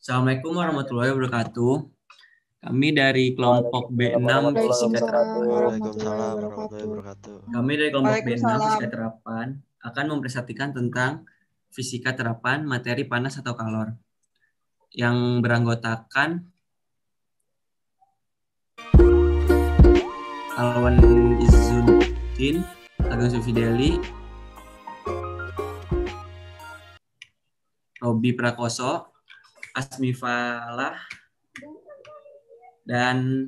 Assalamualaikum warahmatullahi wabarakatuh. Kami dari kelompok B6 Fisika Terapan. Waalaikumsalam warahmatullahi wabarakatuh. Kami dari kelompok B6 Fisika Terapan akan mempresentasikan tentang fisika terapan materi panas atau kalor yang beranggotakan Alwan Izzuddin, Ageng Sufideli, Robi Prakoso, Asmi Falah, dan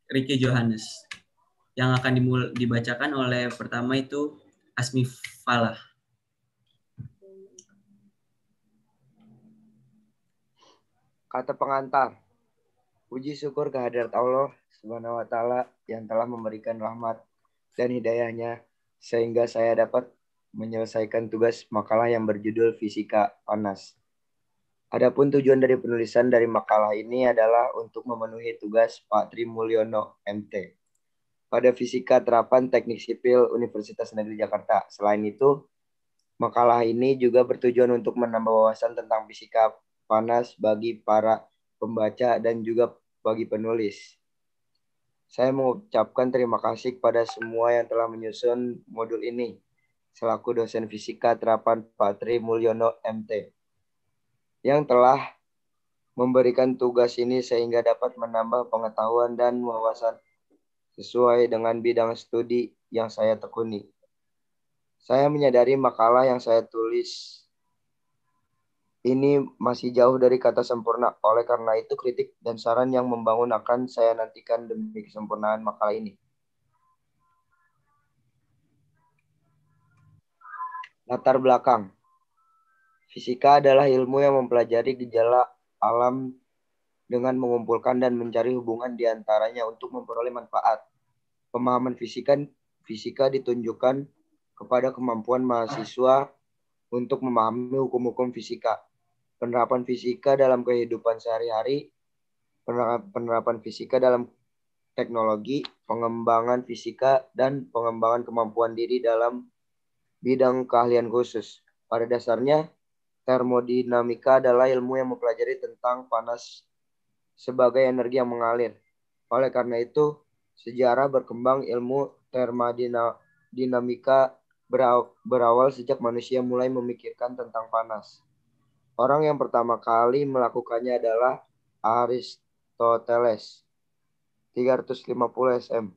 Ricky Johannes. Yang akan dibacakan oleh pertama itu Asmi Falah. Kata pengantar, puji syukur kehadirat Allah Subhanahu wa Ta'ala yang telah memberikan rahmat dan hidayahnya sehingga saya dapat menyelesaikan tugas makalah yang berjudul Fisika Panas. Adapun tujuan dari penulisan dari makalah ini adalah untuk memenuhi tugas Pak Tri Mulyono MT pada Fisika Terapan Teknik Sipil Universitas Negeri Jakarta. Selain itu, makalah ini juga bertujuan untuk menambah wawasan tentang fisika panas bagi para pembaca dan juga bagi penulis. Saya mengucapkan terima kasih kepada semua yang telah menyusun modul ini selaku dosen fisika terapan Pak Tri Mulyono MT yang telah memberikan tugas ini sehingga dapat menambah pengetahuan dan wawasan sesuai dengan bidang studi yang saya tekuni. Saya menyadari makalah yang saya tulis ini masih jauh dari kata sempurna. Oleh karena itu, kritik dan saran yang membangun akan saya nantikan demi kesempurnaan makalah ini. Latar belakang. Fisika adalah ilmu yang mempelajari gejala alam dengan mengumpulkan dan mencari hubungan di antaranya untuk memperoleh manfaat. Pemahaman fisika ditunjukkan kepada kemampuan mahasiswa untuk memahami hukum-hukum fisika. Penerapan fisika dalam kehidupan sehari-hari, penerapan fisika dalam teknologi, pengembangan fisika, dan pengembangan kemampuan diri dalam bidang keahlian khusus. Pada dasarnya, termodinamika adalah ilmu yang mempelajari tentang panas sebagai energi yang mengalir. Oleh karena itu, sejarah berkembang ilmu termodinamika berawal sejak manusia mulai memikirkan tentang panas. Orang yang pertama kali melakukannya adalah Aristoteles, 350 SM.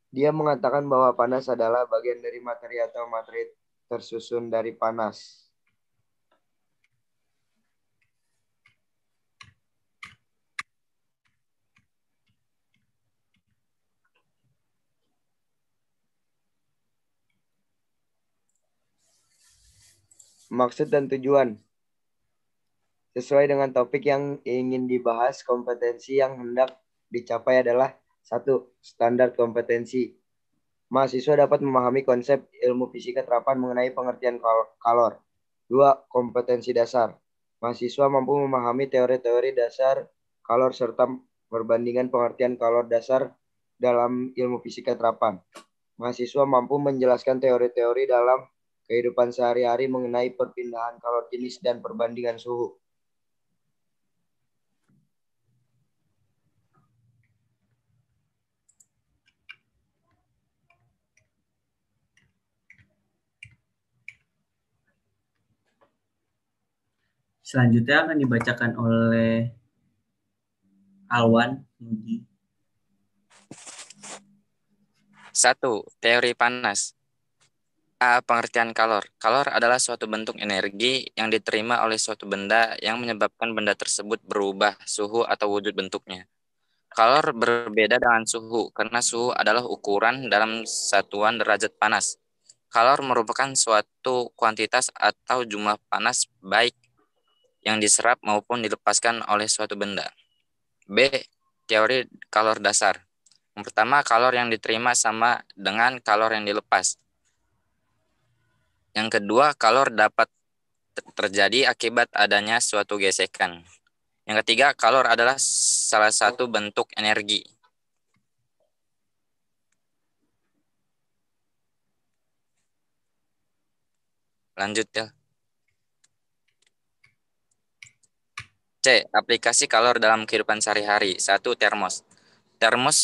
Dia mengatakan bahwa panas adalah bagian dari materi atau materi tersusun dari panas. Maksud dan tujuan. Sesuai dengan topik yang ingin dibahas, kompetensi yang hendak dicapai adalah 1. Standar kompetensi. Mahasiswa dapat memahami konsep ilmu fisika terapan mengenai pengertian kalor. 2. Kompetensi dasar. Mahasiswa mampu memahami teori-teori dasar kalor serta perbandingan pengertian kalor dasar dalam ilmu fisika terapan. Mahasiswa mampu menjelaskan teori-teori dalam kehidupan sehari-hari mengenai perpindahan kalor jenis dan perbandingan suhu. Selanjutnya akan dibacakan oleh Alwan Nudi. 1. Teori panas. A. Pengertian kalor. Kalor adalah suatu bentuk energi yang diterima oleh suatu benda yang menyebabkan benda tersebut berubah suhu atau wujud bentuknya. Kalor berbeda dengan suhu karena suhu adalah ukuran dalam satuan derajat panas. Kalor merupakan suatu kuantitas atau jumlah panas baik yang diserap maupun dilepaskan oleh suatu benda. B. Teori kalor dasar. Yang pertama, kalor yang diterima sama dengan kalor yang dilepas. Yang kedua, kalor dapat terjadi akibat adanya suatu gesekan. Yang ketiga, kalor adalah salah satu bentuk energi. Lanjut ya. C. Aplikasi kalor dalam kehidupan sehari-hari. 1. Termos. Termos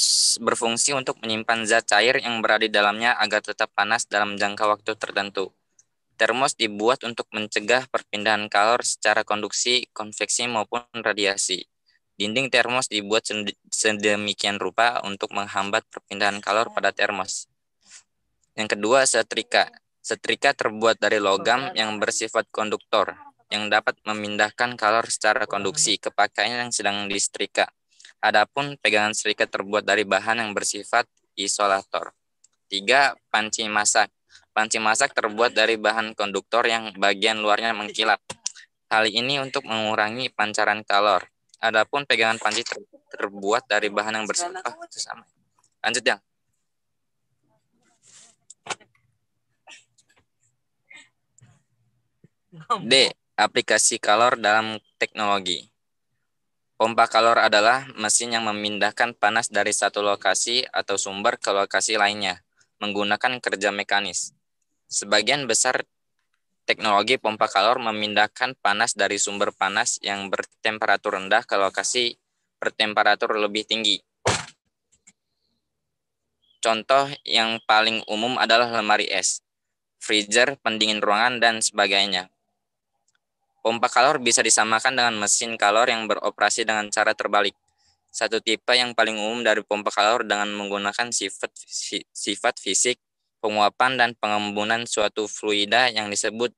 berfungsi untuk menyimpan zat cair yang berada di dalamnya agar tetap panas dalam jangka waktu tertentu. Termos dibuat untuk mencegah perpindahan kalor secara konduksi, konveksi, maupun radiasi. Dinding termos dibuat sedemikian rupa untuk menghambat perpindahan kalor pada termos. Yang kedua, setrika. Setrika terbuat dari logam yang bersifat konduktor, yang dapat memindahkan kalor secara konduksi ke pakaian yang sedang disetrika. Adapun pegangan setrika terbuat dari bahan yang bersifat isolator. 3. Panci masak. Panci masak terbuat dari bahan konduktor yang bagian luarnya mengkilap. Hal ini untuk mengurangi pancaran kalor. Adapun pegangan panci terbuat dari bahan yang bersifat itu sama. Lanjut ya. D. Aplikasi kalor dalam teknologi. Pompa kalor adalah mesin yang memindahkan panas dari satu lokasi atau sumber ke lokasi lainnya menggunakan kerja mekanis. Sebagian besar teknologi pompa kalor memindahkan panas dari sumber panas yang bertemperatur rendah ke lokasi bertemperatur lebih tinggi. Contoh yang paling umum adalah lemari es, freezer, pendingin ruangan, dan sebagainya. Pompa kalor bisa disamakan dengan mesin kalor yang beroperasi dengan cara terbalik. Satu tipe yang paling umum dari pompa kalor dengan menggunakan sifat fisik, penguapan, dan pengembunan suatu fluida yang disebut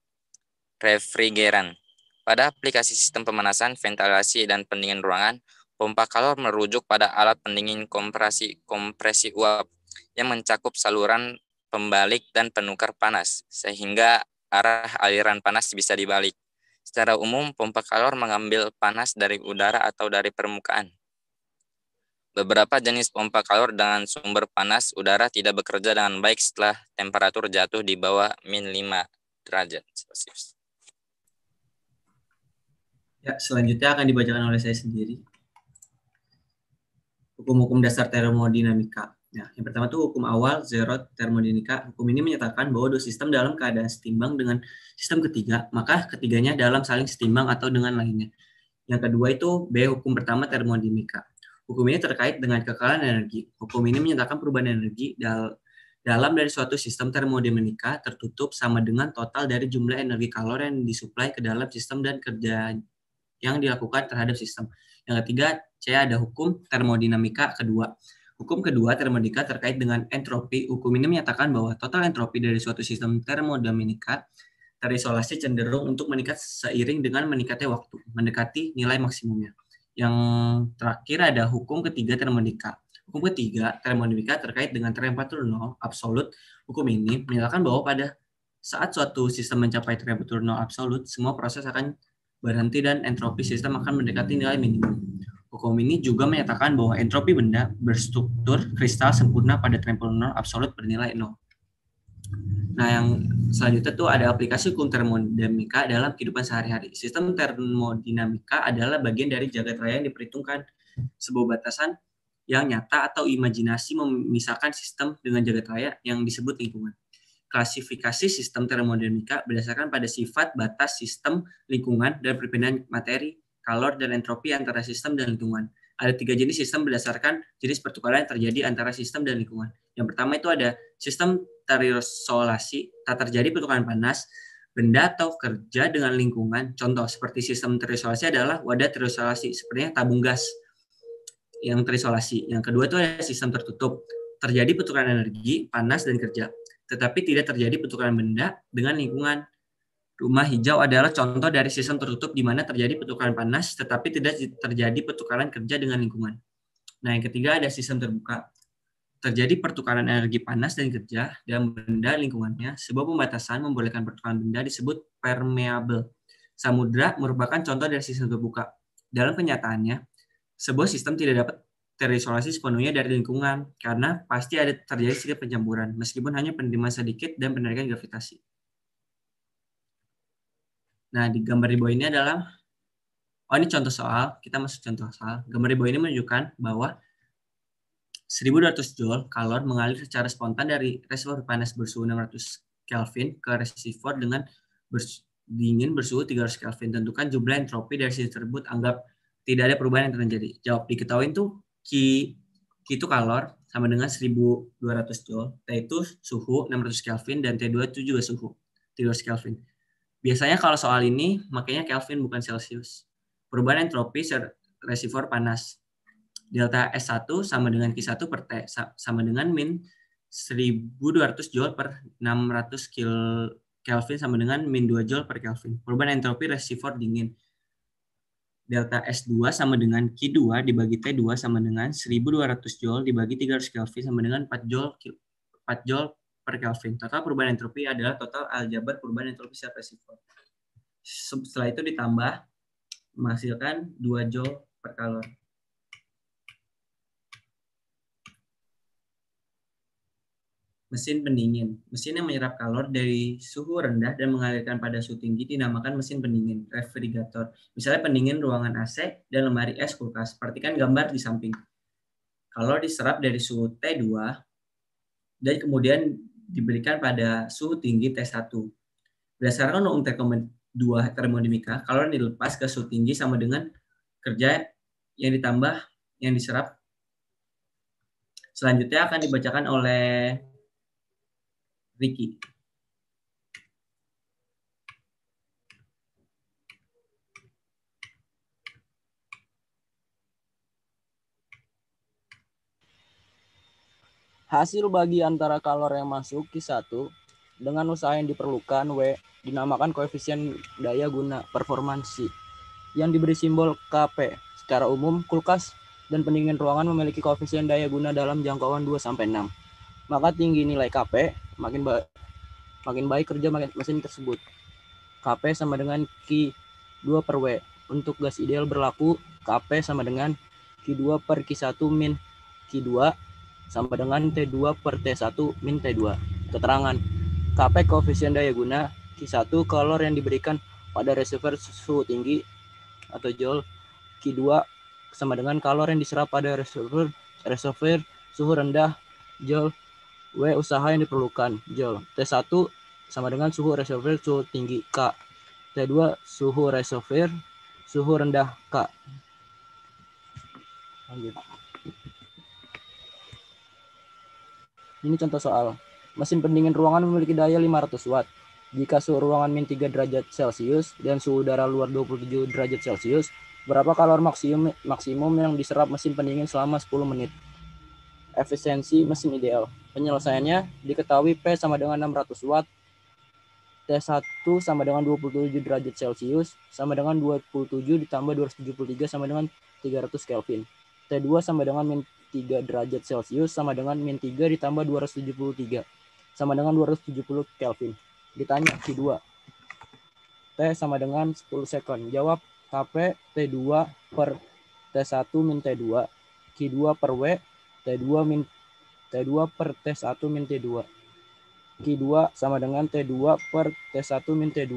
refrigeran. Pada aplikasi sistem pemanasan, ventilasi, dan pendingin ruangan, pompa kalor merujuk pada alat pendingin kompresi uap yang mencakup saluran pembalik dan penukar panas, sehingga arah aliran panas bisa dibalik. Secara umum, pompa kalor mengambil panas dari udara atau dari permukaan. Beberapa jenis pompa kalor dengan sumber panas udara tidak bekerja dengan baik setelah temperatur jatuh di bawah -5 derajat Celcius. Ya, selanjutnya akan dibacakan oleh saya sendiri. Hukum-hukum dasar termodinamika. Nah, yang pertama itu hukum awal Zeroth termodinamika. Hukum ini menyatakan bahwa dua sistem dalam keadaan setimbang dengan sistem ketiga, maka ketiganya dalam saling setimbang atau dengan lainnya. Yang kedua itu B, hukum pertama termodinamika. Hukum ini terkait dengan kekalahan energi. Hukum ini menyatakan perubahan energi dalam dari suatu sistem termodinamika tertutup sama dengan total dari jumlah energi kalor yang disuplai ke dalam sistem dan kerja yang dilakukan terhadap sistem. Yang ketiga, C, ada hukum termodinamika kedua. Hukum kedua termodinamika terkait dengan entropi. Hukum ini menyatakan bahwa total entropi dari suatu sistem termodinamika terisolasi cenderung untuk meningkat seiring dengan meningkatnya waktu, mendekati nilai maksimumnya. Yang terakhir ada hukum ketiga termodinamika. Hukum ketiga termodinamika terkait dengan temperatur nol absolut. Hukum ini menyatakan bahwa pada saat suatu sistem mencapai temperatur nol absolut, semua proses akan berhenti dan entropi sistem akan mendekati nilai minimum. Hukum ini juga menyatakan bahwa entropi benda berstruktur kristal sempurna pada temperatur nol absolut bernilai 0. Nah, yang selanjutnya tuh ada aplikasi hukum termodinamika dalam kehidupan sehari-hari. Sistem termodinamika adalah bagian dari jagat raya yang diperhitungkan sebuah batasan yang nyata atau imajinasi memisahkan sistem dengan jagat raya yang disebut lingkungan. Klasifikasi sistem termodinamika berdasarkan pada sifat batas sistem, lingkungan, dan perpindahan materi, kalor, dan entropi antara sistem dan lingkungan. Ada 3 jenis sistem berdasarkan jenis pertukaran yang terjadi antara sistem dan lingkungan. Yang pertama itu ada sistem terisolasi, tak terjadi pertukaran panas, benda atau kerja dengan lingkungan. Contoh seperti sistem terisolasi adalah wadah terisolasi, sepertinya tabung gas yang terisolasi. Yang kedua itu ada sistem tertutup, terjadi pertukaran energi, panas, dan kerja, tetapi tidak terjadi pertukaran benda dengan lingkungan. Rumah hijau adalah contoh dari sistem tertutup di mana terjadi pertukaran panas, tetapi tidak terjadi pertukaran kerja dengan lingkungan. Nah, yang ketiga ada sistem terbuka. Terjadi pertukaran energi panas dan kerja dan benda lingkungannya. Sebuah pembatasan membolehkan pertukaran benda disebut permeable. Samudra merupakan contoh dari sistem terbuka. Dalam kenyataannya, sebuah sistem tidak dapat terisolasi sepenuhnya dari lingkungan karena pasti ada terjadi sedikit pencampuran, meskipun hanya penerimaan sedikit dan penarikan gravitasi. Nah, di gambar di bawah ini adalah, ini contoh soal, kita masuk contoh soal. Gambar di bawah ini menunjukkan bahwa 1200 Joule kalor mengalir secara spontan dari reservoir panas bersuhu 600 Kelvin ke reservoir dengan dingin bersuhu 300 Kelvin. Tentukan jumlah entropi dari sistem tersebut. Anggap tidak ada perubahan yang terjadi. Jawab. Diketahui itu Q itu kalor sama dengan 1200 Joule. T itu suhu 600 Kelvin dan T2 itu juga suhu 300 Kelvin. Biasanya kalau soal ini makanya Kelvin bukan Celsius. Perubahan entropi reservoir panas. Delta S1 sama dengan Q1 per T sama dengan min 1200 Joule per 600 Kelvin sama dengan min 2 Joule per Kelvin. Perubahan entropi reservoir dingin. Delta S2 sama dengan Q2 dibagi T2 sama dengan 1200 Joule dibagi 300 Kelvin sama dengan 4 Joule per Kelvin. Total perubahan entropi adalah total aljabar perubahan entropi setiap reservoir. Setelah itu ditambah menghasilkan 2 Joule per kalor. Mesin pendingin. Mesin yang menyerap kalor dari suhu rendah dan mengalirkan pada suhu tinggi dinamakan mesin pendingin, refrigerator. Misalnya pendingin ruangan AC dan lemari es kulkas. Perhatikan gambar di samping. Kalor diserap dari suhu T2 dan kemudian diberikan pada suhu tinggi T1. Berdasarkan umum termodinamika, kalor yang dilepas ke suhu tinggi sama dengan kerja yang ditambah yang diserap. Selanjutnya akan dibacakan oleh Ricky. Hasil bagi antara kalor yang masuk Q1 dengan usaha yang diperlukan W dinamakan koefisien daya guna performansi yang diberi simbol Kp. Secara umum, kulkas dan pendingin ruangan memiliki koefisien daya guna dalam jangkauan 2-6. Maka tinggi nilai Kp, makin baik kerja mesin tersebut. Kp sama dengan Q2 per W. Untuk gas ideal berlaku Kp sama dengan Q2 per Q1 min Q2 sama dengan T2 per T1 min T2. Keterangan. Kp koefisien daya guna, Q1 kalor yang diberikan pada reservoir suhu tinggi atau Joule, Q2 sama dengan kalor yang diserap pada reservoir suhu rendah, Joule. W usaha yang diperlukan, Joule. T1 sama dengan suhu reservoir suhu tinggi, K. T2 suhu reservoir suhu rendah, K. Lanjut. Ini contoh soal. Mesin pendingin ruangan memiliki daya 500 watt. Jika suhu ruangan min 3 derajat Celcius dan suhu udara luar 27 derajat Celcius, berapa kalor maksimum yang diserap mesin pendingin selama 10 menit? Efisiensi mesin ideal. Penyelesaiannya diketahui P sama dengan 600 watt, T1 sama dengan 27 derajat Celcius, sama dengan 27 ditambah 273 sama dengan 300 Kelvin. T2 sama dengan min 3 derajat Celcius sama dengan min 3 ditambah 273 sama dengan 270 Kelvin. Ditanya Q2. T sama dengan 10 sekon. Jawab Kp T2 per T1 min T2. Q2 per W T2 per T1 min T2. Q2 sama dengan T2 per T1 min T2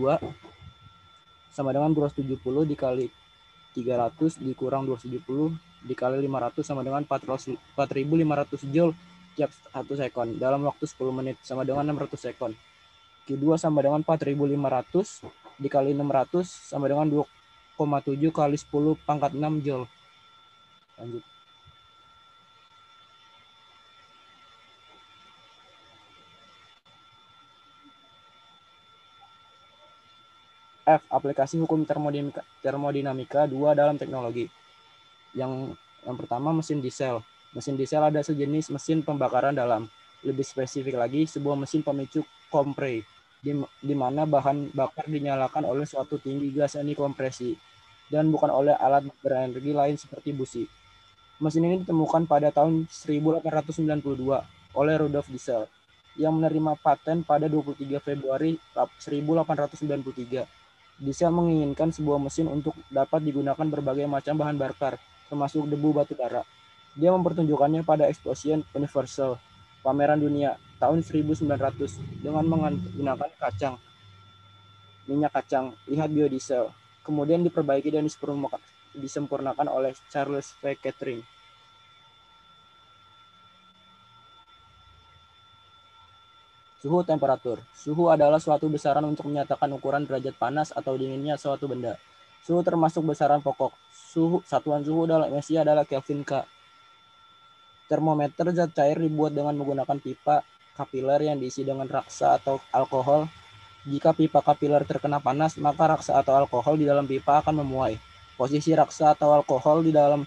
sama dengan 270 dikali 300 dikurang 270 dikali 500 sama dengan 4.500 Joule tiap 1 sekon dalam waktu 10 menit sama dengan 600 sekon. Q2 sama dengan 4.500 dikali 600 sama dengan 2,7 kali 10 pangkat 6 Joule. Lanjut. F. Aplikasi hukum termodinamika 2 dalam teknologi. Yang pertama mesin diesel. Mesin diesel ada sejenis mesin pembakaran dalam. Lebih spesifik lagi, sebuah mesin pemicu kompre, di mana bahan bakar dinyalakan oleh suatu tinggi gas yang dikompresi, dan bukan oleh alat berenergi lain seperti busi. Mesin ini ditemukan pada tahun 1892 oleh Rudolf Diesel, yang menerima paten pada 23 Februari 1893. Diesel menginginkan sebuah mesin untuk dapat digunakan berbagai macam bahan bakar, termasuk debu batu bara. Dia mempertunjukkannya pada Explosion Universal, pameran dunia, tahun 1900, dengan menggunakan minyak kacang, lihat biodiesel. Kemudian diperbaiki dan disempurnakan oleh Charles V. Kettering. Suhu temperatur. Suhu adalah suatu besaran untuk menyatakan ukuran derajat panas atau dinginnya suatu benda. Suhu termasuk besaran pokok. Satuan suhu dalam SI adalah Kelvin K. Termometer zat cair dibuat dengan menggunakan pipa kapiler yang diisi dengan raksa atau alkohol. Jika pipa kapiler terkena panas, maka raksa atau alkohol di dalam pipa akan memuai. Posisi raksa atau alkohol di dalam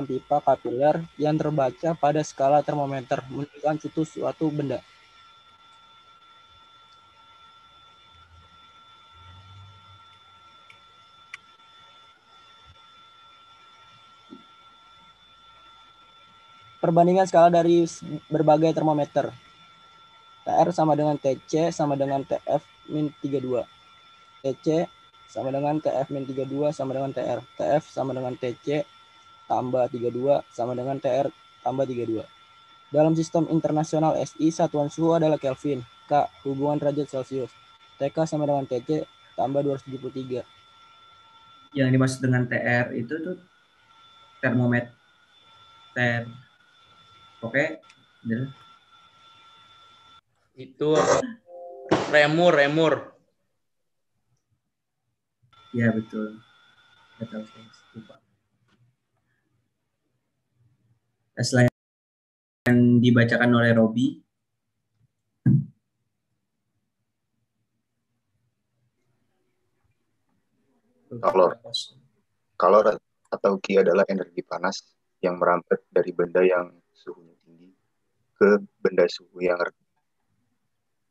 pipa kapiler yang terbaca pada skala termometer menunjukkan suatu benda. Perbandingan skala dari berbagai termometer. TR sama dengan TC sama dengan TF-32. TC sama dengan TF-32 sama dengan TR. TF sama dengan TC tambah 32 sama dengan TR tambah 32. Dalam sistem internasional SI, satuan suhu adalah Kelvin. K, hubungan derajat Celcius. TK sama dengan TC tambah 273. Yang dimaksud dengan TR itu tuh termometer. Oke. Itu remur. Ya betul. Betul, saya lupa. Selain yang dibacakan oleh Robi. Kalor atau Ki adalah energi panas yang merambat dari benda yang suhunya tinggi ke benda suhu yang rendah.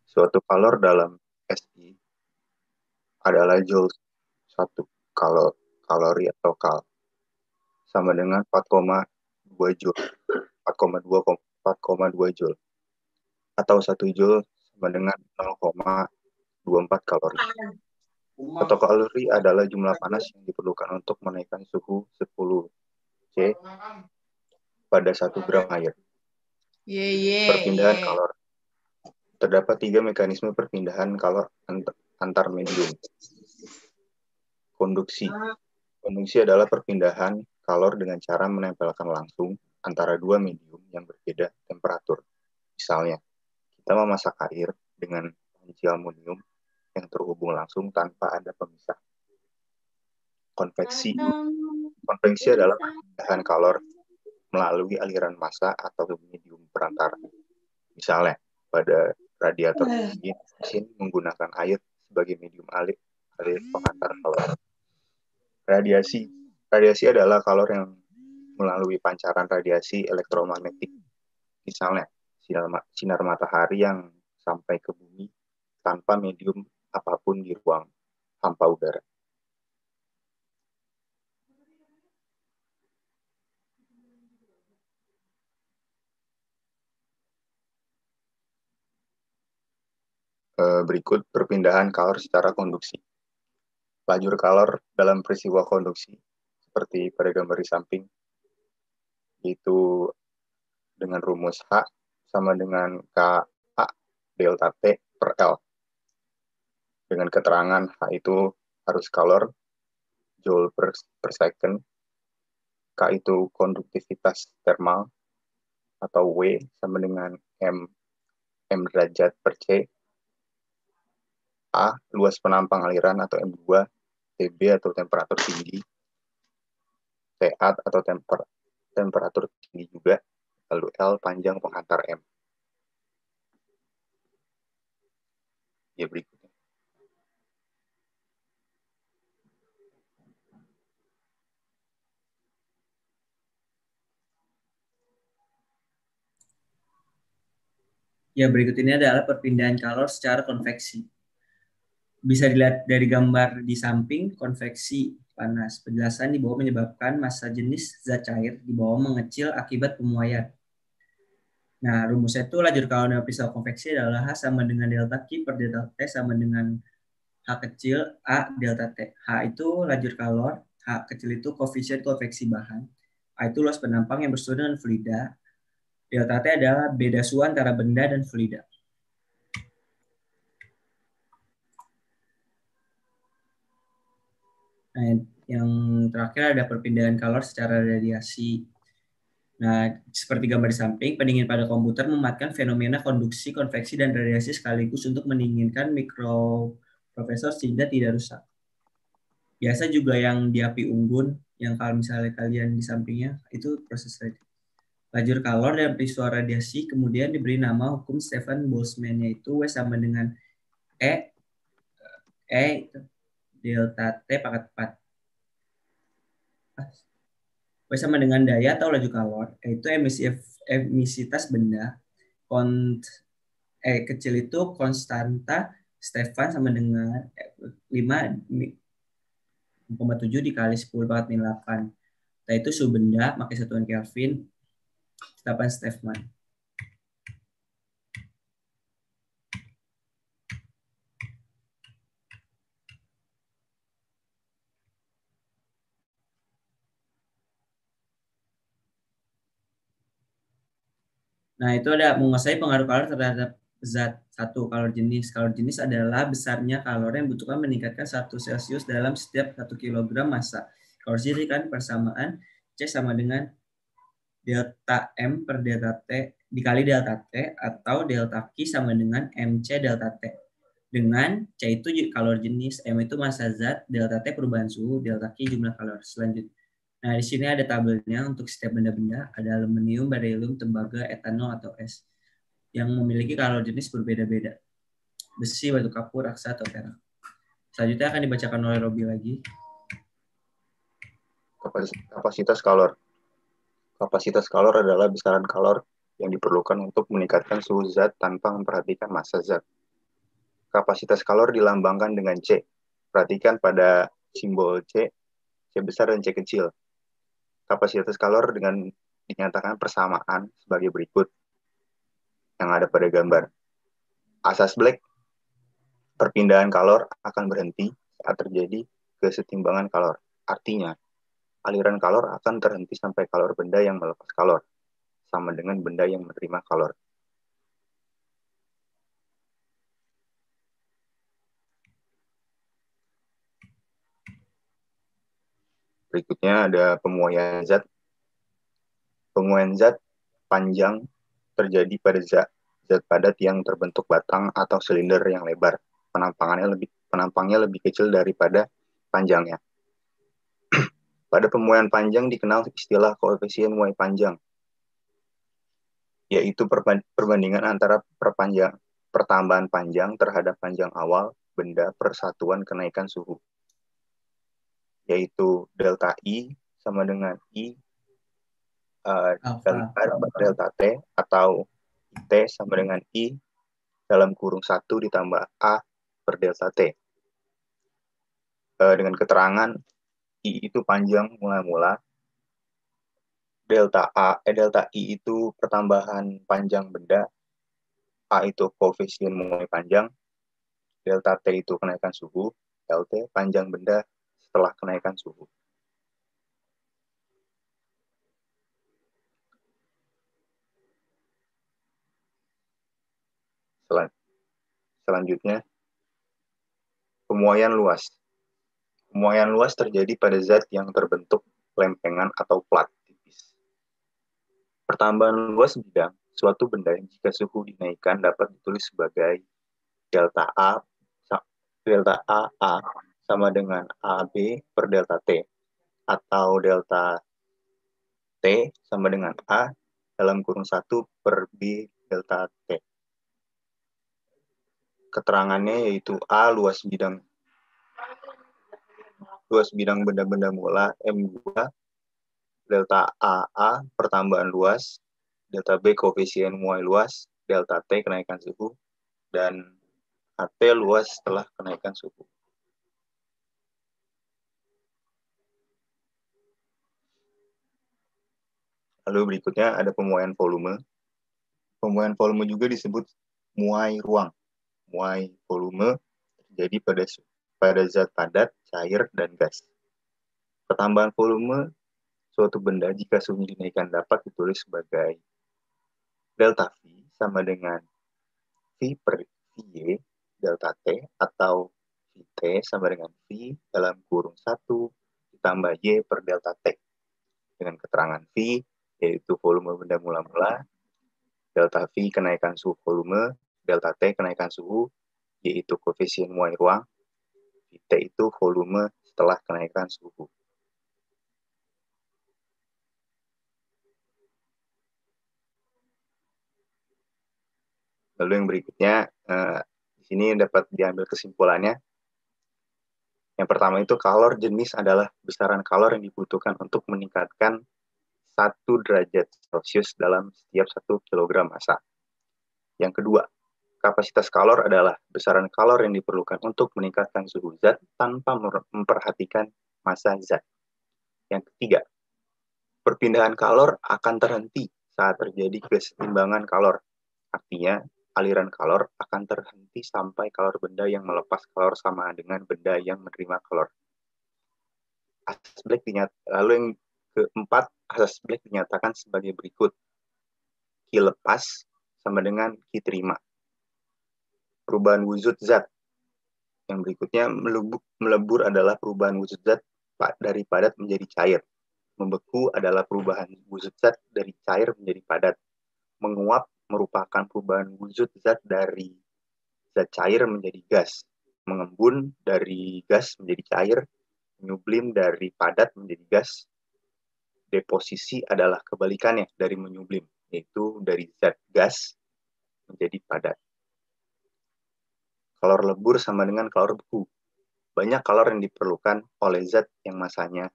Suatu kalor dalam SI adalah joule 1 kalori atau kal sama dengan 4,2 joule. 4,2 joule atau 1 joule sama dengan 0,24 kalori. 1 kalori adalah jumlah panas yang diperlukan untuk menaikkan suhu 10 C pada 1 gram air. Perpindahan kalor. Terdapat 3 mekanisme perpindahan kalor antar medium. Konduksi. Konduksi adalah perpindahan kalor dengan cara menempelkan langsung antara 2 medium yang berbeda temperatur. Misalnya, kita memasak air dengan panci aluminium yang terhubung langsung tanpa ada pemisah. Konveksi. Konveksi adalah perpindahan kalor melalui aliran massa atau medium perantara. Misalnya, pada radiator pendingin, mesin menggunakan air sebagai medium alir pengantar kalor. Radiasi. Radiasi adalah kalor yang melalui pancaran radiasi elektromagnetik. Misalnya, sinar matahari yang sampai ke bumi tanpa medium apapun di ruang hampa udara. Berikut perpindahan kalor secara konduksi. Lajur kalor dalam peristiwa konduksi, seperti pada gambar di samping, yaitu dengan rumus H sama dengan Ka delta T per L. Dengan keterangan H itu arus kalor, joule per second, K itu konduktivitas thermal, atau W sama dengan M derajat per C, A, luas penampang aliran atau M2, TB atau temperatur tinggi, TA atau temperatur tinggi juga, lalu L panjang penghantar M. Ya, berikutnya. Ya, berikut ini adalah perpindahan kalor secara konveksi. Bisa dilihat dari gambar di samping, konveksi panas. Penjelasan di bawah menyebabkan massa jenis zat cair di bawah mengecil akibat pemuaian. Nah, rumusnya itu lajur kalor dalam peristiwa konveksi adalah H sama dengan delta Q per delta T sama dengan H kecil A delta T. H itu lajur kalor, H kecil itu koefisien konveksi bahan, A itu luas penampang yang bersatu dengan fluida, delta T adalah beda suhu antara benda dan fluida. Nah, yang terakhir ada perpindahan kalor secara radiasi. Nah, seperti gambar di samping, pendingin pada komputer memanfaatkan fenomena konduksi, konveksi, dan radiasi sekaligus untuk mendinginkan mikroprosesor sehingga tidak rusak. Biasa juga yang di api unggun, yang kalau misalnya kalian di sampingnya, itu proses radiasi. Lajur kalor dan peristiwa radiasi kemudian diberi nama hukum Stefan Boltzmann, yaitu W sama dengan E delta T pangkat 4. W sama dengan daya atau laju kalor, yaitu emisitas benda. Kecil itu konstanta Stefan sama dengan 5,7 dikali 10 pangkat min 8. Nah, itu suhu benda, pakai satuan Kelvin, Stefan Stefan. Nah, itu ada menguasai pengaruh kalor terhadap zat. Satu, kalor jenis. Kalor jenis adalah besarnya kalor yang dibutuhkan meningkatkan 1 Celsius dalam setiap 1 kg massa. Kalor sendiri kan persamaan C sama dengan delta M per delta T dikali delta T atau delta Q sama dengan MC delta T. Dengan C itu kalor jenis, M itu massa zat, delta T perubahan suhu, delta Q jumlah kalor. Selanjutnya. Nah, di sini ada tabelnya untuk setiap benda-benda. Ada aluminium, barium, tembaga, etanol, atau es yang memiliki kalor jenis berbeda-beda. Besi, batu kapur, raksa, atau perak. Selanjutnya akan dibacakan oleh Robi lagi. Kapasitas kalor. Kapasitas kalor adalah besaran kalor yang diperlukan untuk meningkatkan suhu zat tanpa memperhatikan massa zat. Kapasitas kalor dilambangkan dengan C. Perhatikan pada simbol C besar dan C kecil. Kapasitas kalor dengan dinyatakan persamaan sebagai berikut yang ada pada gambar. Asas Black, perpindahan kalor akan berhenti saat terjadi kesetimbangan kalor. Artinya, aliran kalor akan terhenti sampai kalor benda yang melepas kalor, sama dengan benda yang menerima kalor. Berikutnya ada pemuaian zat. Pemuaian zat panjang terjadi pada zat padat yang terbentuk batang atau silinder yang lebar. Penampangnya lebih kecil daripada panjangnya. Pada pemuaian panjang dikenal istilah koefisien muai panjang, yaitu perbandingan antara pertambahan panjang terhadap panjang awal benda per satuan kenaikan suhu, yaitu delta I sama dengan I delta T atau T sama dengan I dalam kurung 1 ditambah A per delta T. Dengan keterangan I itu panjang mula-mula, delta I itu pertambahan panjang benda, A itu koefisien muai panjang, delta T itu kenaikan suhu, LT panjang benda setelah kenaikan suhu. Selanjutnya, pemuaian luas. Pemuaian luas terjadi pada zat yang terbentuk lempengan atau plat tipis. Pertambahan luas bidang suatu benda jika suhu dinaikkan dapat ditulis sebagai delta A sama dengan AB per delta T, atau delta T sama dengan A dalam kurung 1 per B delta T. Keterangannya yaitu A luas bidang benda-benda mula M2, delta AA pertambahan luas, delta B koefisien muai luas, delta T kenaikan suhu, dan AT luas setelah kenaikan suhu. Lalu berikutnya ada pemuaian volume. Pemuaian volume juga disebut muai ruang. Muai volume terjadi pada zat padat, cair, dan gas. Pertambahan volume suatu benda jika suhunya dinaikkan dapat ditulis sebagai delta V sama dengan V per Y delta T, atau Vt sama dengan V dalam kurung 1 ditambah Y per delta T. Dengan keterangan V yaitu volume benda mula-mula, delta V kenaikan suhu volume, delta T kenaikan suhu, yaitu koefisien muai ruang, T itu volume setelah kenaikan suhu. Lalu yang berikutnya, di sini dapat diambil kesimpulannya. Yang pertama itu kalor jenis adalah besaran kalor yang dibutuhkan untuk meningkatkan 1 derajat Celcius dalam setiap 1 kg massa. Yang kedua, kapasitas kalor adalah besaran kalor yang diperlukan untuk meningkatkan suhu zat tanpa memperhatikan massa zat. Yang ketiga, perpindahan kalor akan terhenti saat terjadi kesetimbangan kalor. Artinya, aliran kalor akan terhenti sampai kalor benda yang melepas kalor sama dengan benda yang menerima kalor. Lalu yang keempat, asas Black dinyatakan sebagai berikut. Q lepas sama dengan Q terima. Perubahan wujud zat. Yang berikutnya, melebur adalah perubahan wujud zat dari padat menjadi cair. Membeku adalah perubahan wujud zat dari cair menjadi padat. Menguap merupakan perubahan wujud zat dari zat cair menjadi gas. Mengembun dari gas menjadi cair. Menyublim dari padat menjadi gas. Deposisi adalah kebalikannya dari menyublim, yaitu dari zat gas menjadi padat. Kalor lebur sama dengan kalor beku. Banyak kalor yang diperlukan oleh zat yang masanya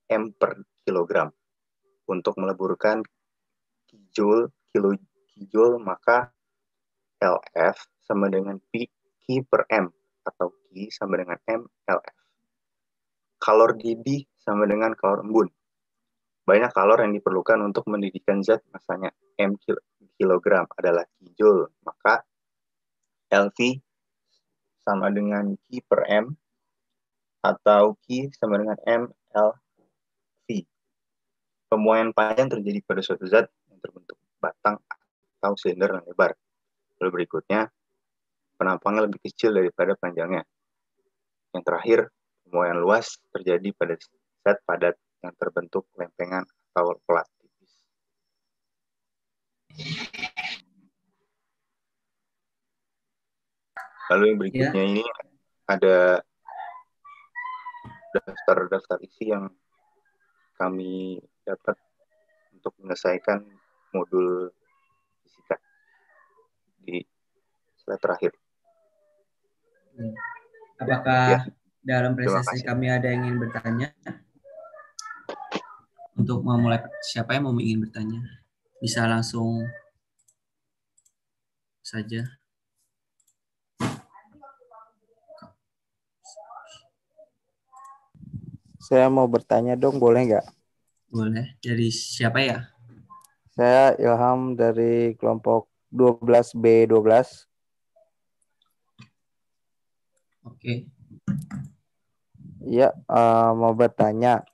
M per kilogram. Untuk meleburkan kilojoule, maka LF sama dengan Q per M, atau Q sama dengan M LF. Kalor didih sama dengan kalor embun. Banyak kalor yang diperlukan untuk mendidihkan zat masanya M kilogram adalah kilojoule, maka LV sama dengan Q per M atau Q sama dengan M LV. Pemuaian panjang terjadi pada suatu zat yang terbentuk batang atau silinder yang lebar. Lalu berikutnya, penampangnya lebih kecil daripada panjangnya. Yang terakhir, pemuaian luas terjadi pada zat padat yang terbentuk lempengan atau pelat tipis. Lalu yang berikutnya ini ada daftar isi yang kami dapat untuk menyelesaikan modul fisika di slide terakhir. Apakah dalam presentasi kami ada yang ingin bertanya? Untuk memulai, siapa yang ingin bertanya? Bisa langsung saja. Saya mau bertanya dong, boleh nggak? Boleh. Dari siapa ya? Saya Ilham dari kelompok 12B12. Oke. Ya, mau bertanya.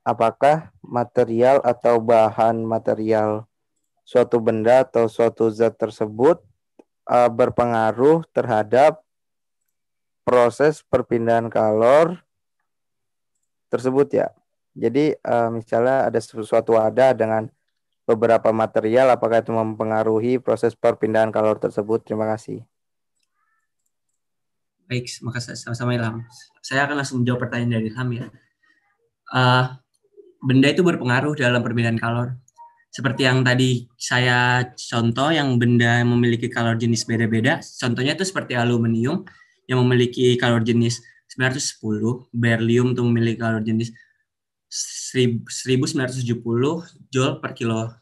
Apakah material atau bahan material suatu benda atau suatu zat tersebut berpengaruh terhadap proses perpindahan kalor tersebut ya? Jadi misalnya ada suatu wadah dengan beberapa material, apakah itu mempengaruhi proses perpindahan kalor tersebut? Terima kasih. Baik, makasih sama-sama Ilham. Saya akan langsung menjawab pertanyaan dari Ilham ya. Benda itu berpengaruh dalam perpindahan kalor. Seperti yang tadi saya contoh, yang benda yang memiliki kalor jenis beda-beda. Contohnya itu seperti aluminium yang memiliki kalor jenis 910, berlium itu memiliki kalor jenis 1970 joule per kilo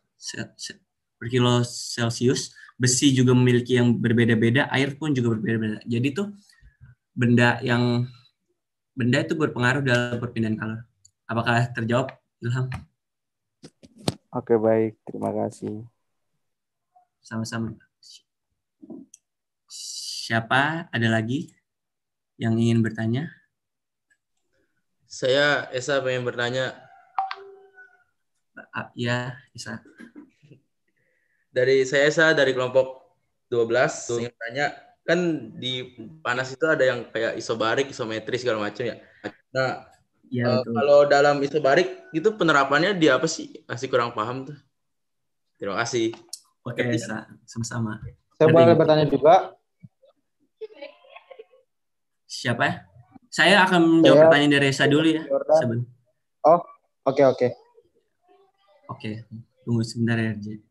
Celsius. Besi juga memiliki yang berbeda-beda, air pun juga berbeda-beda. Jadi tuh benda itu berpengaruh dalam perpindahan kalor. Apakah terjawab, Ilham? Oke, baik. Terima kasih. Sama-sama. Siapa ada lagi yang ingin bertanya? Saya, Esa, pengen bertanya. Ya, Esa. Dari saya, Esa, dari kelompok 12, ingin bertanya. Kan di panas itu ada yang kayak isobarik, isometris, segala macam ya. Nah, Iya, betul. Kalau dalam isobarik itu penerapannya di apa sih? Masih kurang paham tuh. Terima kasih. Oke, sama-sama. Saya Ngerti, boleh ngerti. bertanya juga. Siapa ya? Saya akan menjawab pertanyaan dari Reza dulu ya. Oh, oke. Oke, tunggu sebentar ya, RJ.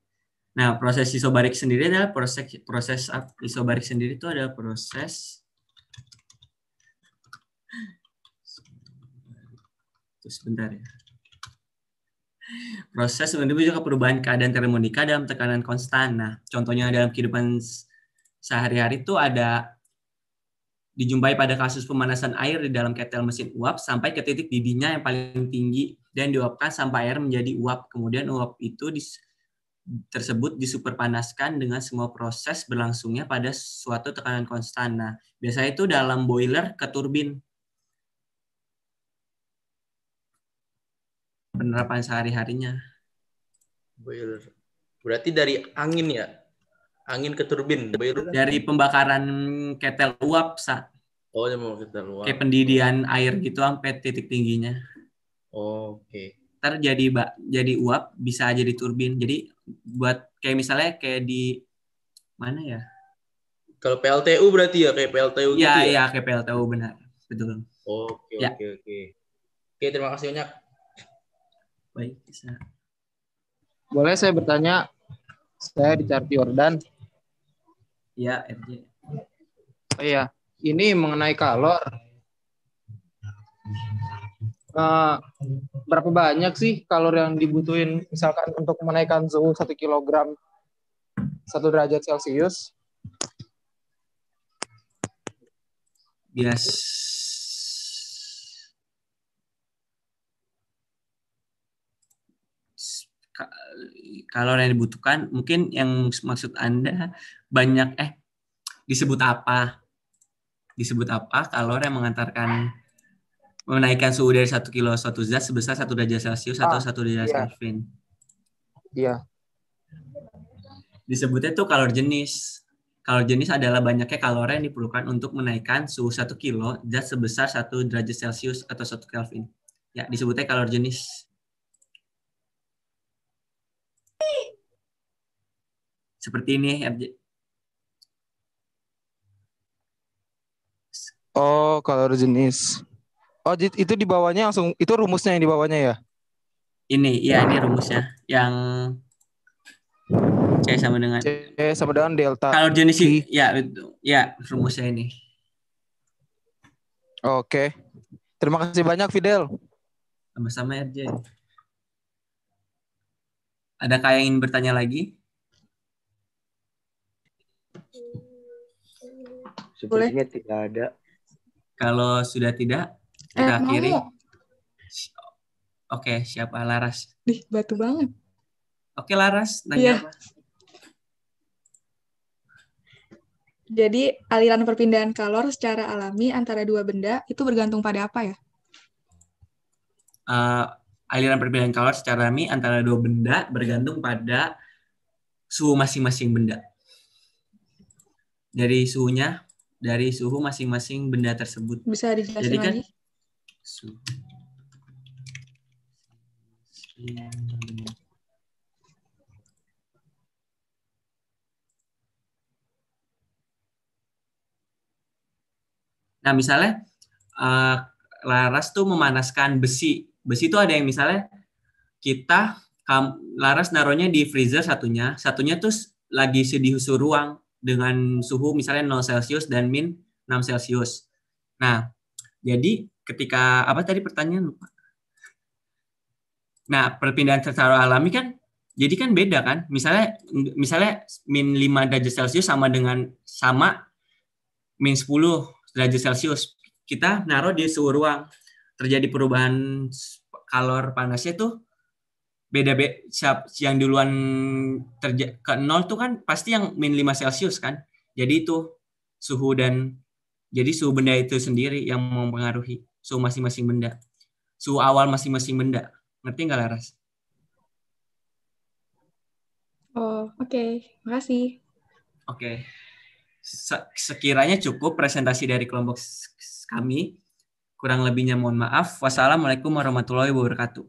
Nah, proses isobarik sendiri adalah proses isobarik sendiri itu adalah proses sebentar ya. Proses menuju ke perubahan keadaan termodinamika dalam tekanan konstan. Nah, contohnya dalam kehidupan sehari-hari itu ada dijumpai pada kasus pemanasan air di dalam ketel mesin uap sampai ke titik didihnya yang paling tinggi dan diuapkan sampai air menjadi uap. Kemudian uap itu tersebut disuperpanaskan dengan semua proses berlangsungnya pada suatu tekanan konstan. Nah, biasanya itu dalam boiler ke turbin. Penerapan sehari-harinya. Boiler. Berarti dari angin ya? Angin ke turbin. Boiler. Dari pembakaran ketel uap, Oh, dia mau ketel uap. Kayak pendidih air gitu sampai titik tingginya. Oke. Ntar jadi uap, bisa jadi turbin. Jadi buat kayak misalnya kayak di mana ya? Kalau PLTU berarti ya kayak PLTU gitu ya? Iya, kayak PLTU benar. Betul. Oke. Ya. Oke, terima kasih banyak. Baik, bisa. Boleh saya bertanya? Saya Dicarti Yordan. Iya, RJ. Oh iya, ini mengenai kalor. Berapa banyak sih kalor yang dibutuhin misalkan untuk menaikkan suhu 1 kilogram 1 derajat Celcius? Kalor yang dibutuhkan, mungkin yang maksud Anda banyak disebut apa kalor yang menaikkan suhu dari 1 kilo suatu zat sebesar 1 derajat Celcius atau 1 derajat Kelvin. Iya. Disebutnya itu kalor jenis. Kalor jenis adalah banyaknya kalor yang diperlukan untuk menaikkan suhu 1 kilo zat sebesar 1 derajat Celcius atau 1 Kelvin. Ya, disebutnya kalor jenis. Seperti ini, RJ. Oh, kalor jenis. Oh, itu di bawahnya langsung, itu rumusnya yang di bawahnya ya? Ini rumusnya. Yang C sama dengan delta. Kalor jenis ya rumusnya ini. Oke. Terima kasih banyak, Fidel. Sama-sama, RJ. Adakah yang ingin bertanya lagi? Sepertinya tidak ada. Kalau sudah tidak, kita akhiri. Oke, siapa? Laras. Batu banget. Oke, Laras, nanya apa? Jadi aliran perpindahan kalor secara alami antara dua benda itu bergantung pada apa ya? Aliran perpindahan kalor secara alami antara dua benda bergantung pada suhu masing-masing benda. Dari suhu masing-masing benda tersebut. Bisa dijelasin jadi kan, lagi? Nah, misalnya Laras tuh memanaskan besi. Besi itu ada yang misalnya Laras naruhnya di freezer satunya tuh lagi di suhu ruang dengan suhu misalnya 0 Celcius dan min 6 Celcius. Nah, jadi ketika apa tadi pertanyaan lupa. Nah, perpindahan secara alami kan jadi kan beda kan? Misalnya min 5 derajat Celcius sama min 10 derajat Celcius. Kita naruh di suhu ruang. Terjadi perubahan kalor panasnya tuh beda yang duluan ke 0 tuh kan pasti yang min 5 Celcius kan. Jadi itu suhu benda itu sendiri yang mempengaruhi suhu masing-masing benda. Suhu awal masing-masing benda. Ngerti nggak, Laras? Oh, oke. Makasih. Oke. Sekiranya cukup presentasi dari kelompok kami. Kurang lebihnya mohon maaf. Wassalamualaikum warahmatullahi wabarakatuh.